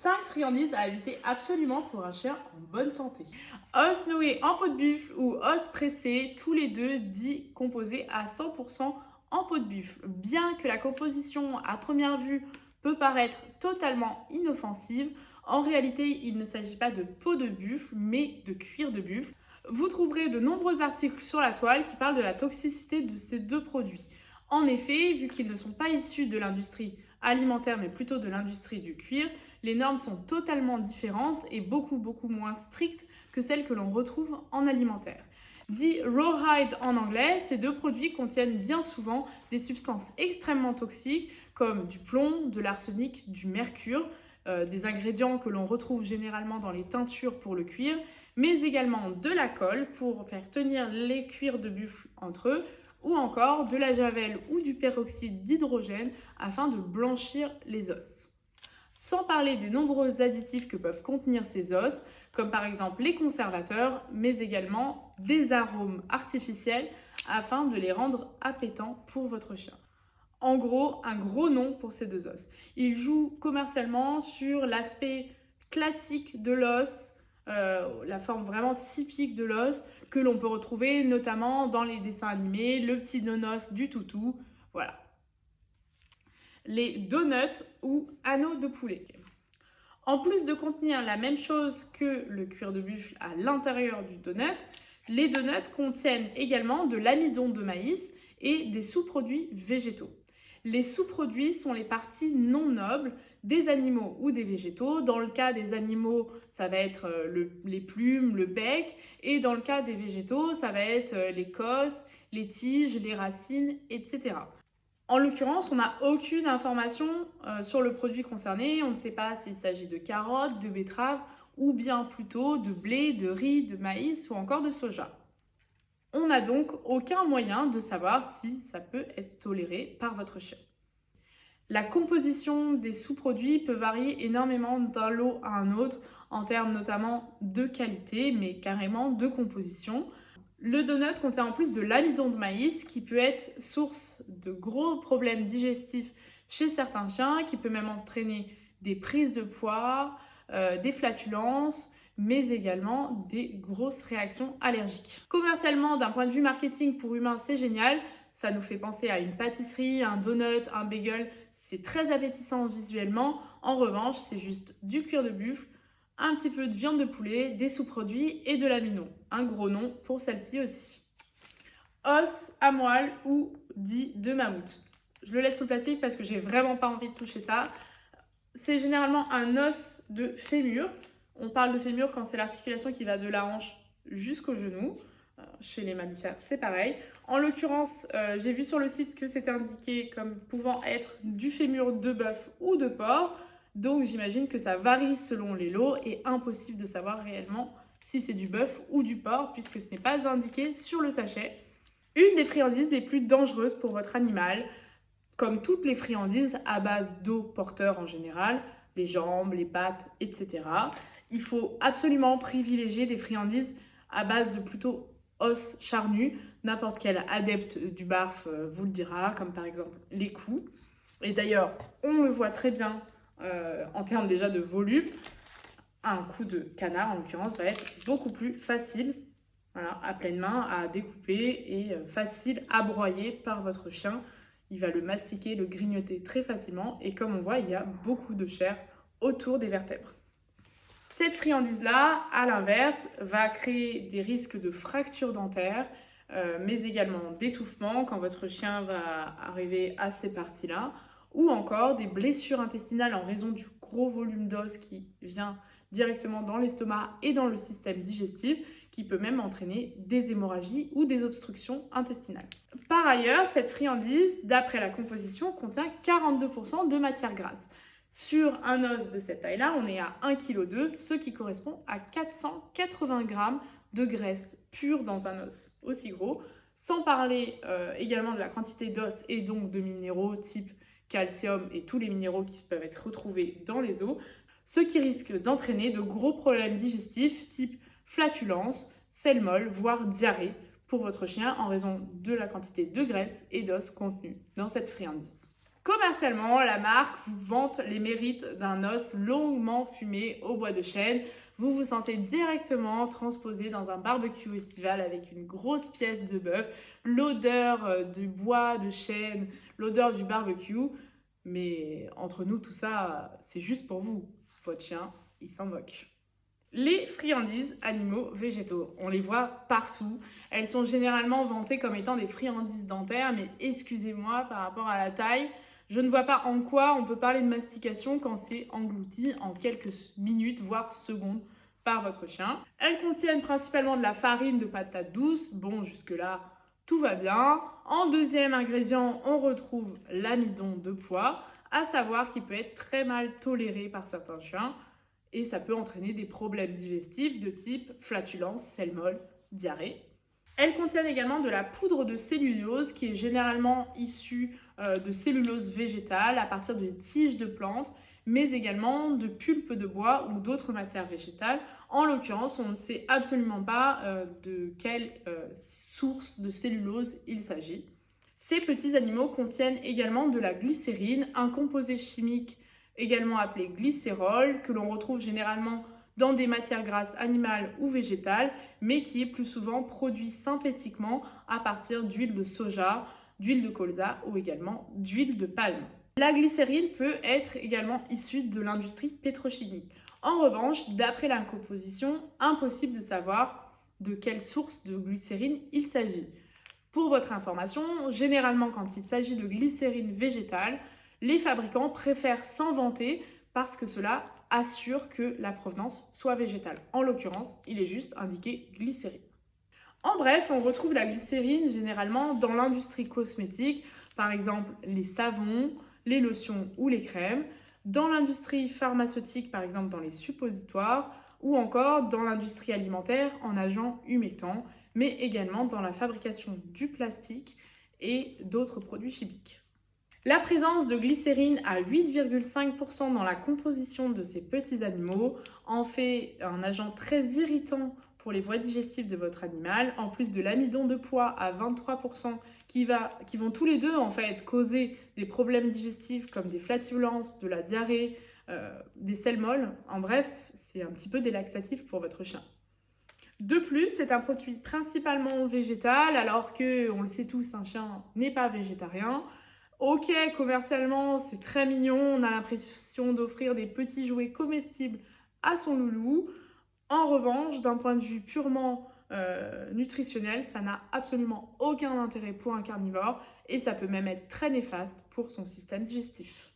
5 friandises à éviter absolument pour un chien en bonne santé. Os noué en peau de buffle ou os pressé, tous les deux dits composés à 100% en peau de buffle. Bien que la composition à première vue peut paraître totalement inoffensive, en réalité il ne s'agit pas de peau de buffle mais de cuir de buffle. Vous trouverez de nombreux articles sur la toile qui parlent de la toxicité de ces deux produits. En effet, vu qu'ils ne sont pas issus de l'industrie alimentaire mais plutôt de l'industrie du cuir, les normes sont totalement différentes et beaucoup moins strictes que celles que l'on retrouve en alimentaire. Dit rawhide en anglais, ces deux produits contiennent bien souvent des substances extrêmement toxiques comme du plomb, de l'arsenic, du mercure, des ingrédients que l'on retrouve généralement dans les teintures pour le cuir, mais également de la colle pour faire tenir les cuirs de buffle entre eux, ou encore de la javel ou du peroxyde d'hydrogène afin de blanchir les os. Sans parler des nombreux additifs que peuvent contenir ces os, comme par exemple les conservateurs, mais également des arômes artificiels afin de les rendre appétants pour votre chien. En gros, un gros nom pour ces deux os. Ils jouent commercialement sur l'aspect classique de l'os, la forme vraiment typique de l'os que l'on peut retrouver notamment dans les dessins animés, le petit nonos du toutou, voilà. Les donuts ou anneaux de poulet. En plus de contenir la même chose que le cuir de buffle à l'intérieur du donut, les donuts contiennent également de l'amidon de maïs et des sous-produits végétaux. Les sous-produits sont les parties non nobles des animaux ou des végétaux. Dans le cas des animaux, ça va être les plumes, le bec, et dans le cas des végétaux, ça va être l'écorce, les tiges, les racines, etc. En l'occurrence, on n'a aucune information sur le produit concerné. On ne sait pas s'il s'agit de carottes, de betteraves ou bien plutôt de blé, de riz, de maïs ou encore de soja. On n'a donc aucun moyen de savoir si ça peut être toléré par votre chien. La composition des sous-produits peut varier énormément d'un lot à un autre en termes notamment de qualité, mais carrément de composition. Le donut contient en plus de l'amidon de maïs qui peut être source de gros problèmes digestifs chez certains chiens, qui peut même entraîner des prises de poids, des flatulences, mais également des grosses réactions allergiques. Commercialement, d'un point de vue marketing pour humains, c'est génial. Ça nous fait penser à une pâtisserie, un donut, un bagel. C'est très appétissant visuellement. En revanche, c'est juste du cuir de buffle, un petit peu de viande de poulet, des sous-produits et de l'amidon. Un gros nom pour celle-ci aussi. Os à moelle ou dit de mammouth. Je le laisse sous le plastique parce que j'ai vraiment pas envie de toucher ça. C'est généralement un os de fémur. On parle de fémur quand c'est l'articulation qui va de la hanche jusqu'au genou. Chez les mammifères, c'est pareil. En l'occurrence, j'ai vu sur le site que c'était indiqué comme pouvant être du fémur de bœuf ou de porc. Donc j'imagine que ça varie selon les lots et impossible de savoir réellement si c'est du bœuf ou du porc puisque ce n'est pas indiqué sur le sachet. Une des friandises les plus dangereuses pour votre animal, comme toutes les friandises à base d'eau porteur en général, les jambes, les pattes, etc. Il faut absolument privilégier des friandises à base de plutôt os charnus. N'importe quel adepte du barf vous le dira, comme par exemple les coups. Et d'ailleurs, on le voit très bien en termes déjà de volume. Un coup de canard, en l'occurrence, va être beaucoup plus facile, voilà, à pleine main, à découper et facile à broyer par votre chien. Il va le mastiquer, le grignoter très facilement. Et comme on voit, il y a beaucoup de chair autour des vertèbres. Cette friandise-là, à l'inverse, va créer des risques de fractures dentaires, mais également d'étouffement quand votre chien va arriver à ces parties-là, ou encore des blessures intestinales en raison du gros volume d'os qui vient directement dans l'estomac et dans le système digestif, qui peut même entraîner des hémorragies ou des obstructions intestinales. Par ailleurs, cette friandise, d'après la composition, contient 42% de matière grasse. Sur un os de cette taille-là, on est à 1,2 kg, ce qui correspond à 480 g de graisse pure dans un os aussi gros, sans parler également de la quantité d'os et donc de minéraux type calcium et tous les minéraux qui peuvent être retrouvés dans les os, ce qui risque d'entraîner de gros problèmes digestifs type flatulence, selle molle, voire diarrhée pour votre chien en raison de la quantité de graisse et d'os contenus dans cette friandise. Commercialement, la marque vous vante les mérites d'un os longuement fumé au bois de chêne. Vous vous sentez directement transposé dans un barbecue estival avec une grosse pièce de bœuf, l'odeur du bois de chêne, l'odeur du barbecue. Mais entre nous, tout ça, c'est juste pour vous. Votre chien, il s'en moque. Les friandises animaux végétaux, on les voit partout. Elles sont généralement vantées comme étant des friandises dentaires, mais excusez-moi par rapport à la taille, je ne vois pas en quoi on peut parler de mastication quand c'est englouti en quelques minutes, voire secondes, par votre chien. Elles contiennent principalement de la farine de patate douce. Bon, jusque-là, tout va bien. En deuxième ingrédient, on retrouve l'amidon de pois, à savoir qu'il peut être très mal toléré par certains chiens et ça peut entraîner des problèmes digestifs de type flatulence, selle molle, diarrhée. Elles contiennent également de la poudre de cellulose qui est généralement issue de cellulose végétale à partir de tiges de plantes, mais également de pulpe de bois ou d'autres matières végétales. En l'occurrence, on ne sait absolument pas de quelle source de cellulose il s'agit. Ces petits animaux contiennent également de la glycérine, un composé chimique également appelé glycérol, que l'on retrouve généralement dans des matières grasses animales ou végétales, mais qui est plus souvent produit synthétiquement à partir d'huile de soja, d'huile de colza ou également d'huile de palme. La glycérine peut être également issue de l'industrie pétrochimique. En revanche, d'après la composition, impossible de savoir de quelle source de glycérine il s'agit. Pour votre information, généralement quand il s'agit de glycérine végétale, les fabricants préfèrent s'en vanter parce que cela assure que la provenance soit végétale. En l'occurrence, il est juste indiqué glycérine. En bref, on retrouve la glycérine généralement dans l'industrie cosmétique, par exemple les savons, les lotions ou les crèmes, dans l'industrie pharmaceutique, par exemple dans les suppositoires, ou encore dans l'industrie alimentaire en agents humectants, mais également dans la fabrication du plastique et d'autres produits chimiques. La présence de glycérine à 8,5% dans la composition de ces petits animaux en fait un agent très irritant pour les voies digestives de votre animal, en plus de l'amidon de pois à 23% qui vont tous les deux en fait causer des problèmes digestifs comme des flatulences, de la diarrhée, des selles molles. En bref, c'est un petit peu des laxatifs pour votre chien. De plus, c'est un produit principalement végétal, alors que, on le sait tous, un chien n'est pas végétarien. Ok, commercialement, c'est très mignon, on a l'impression d'offrir des petits jouets comestibles à son loulou. En revanche, d'un point de vue purement nutritionnel, ça n'a absolument aucun intérêt pour un carnivore et ça peut même être très néfaste pour son système digestif.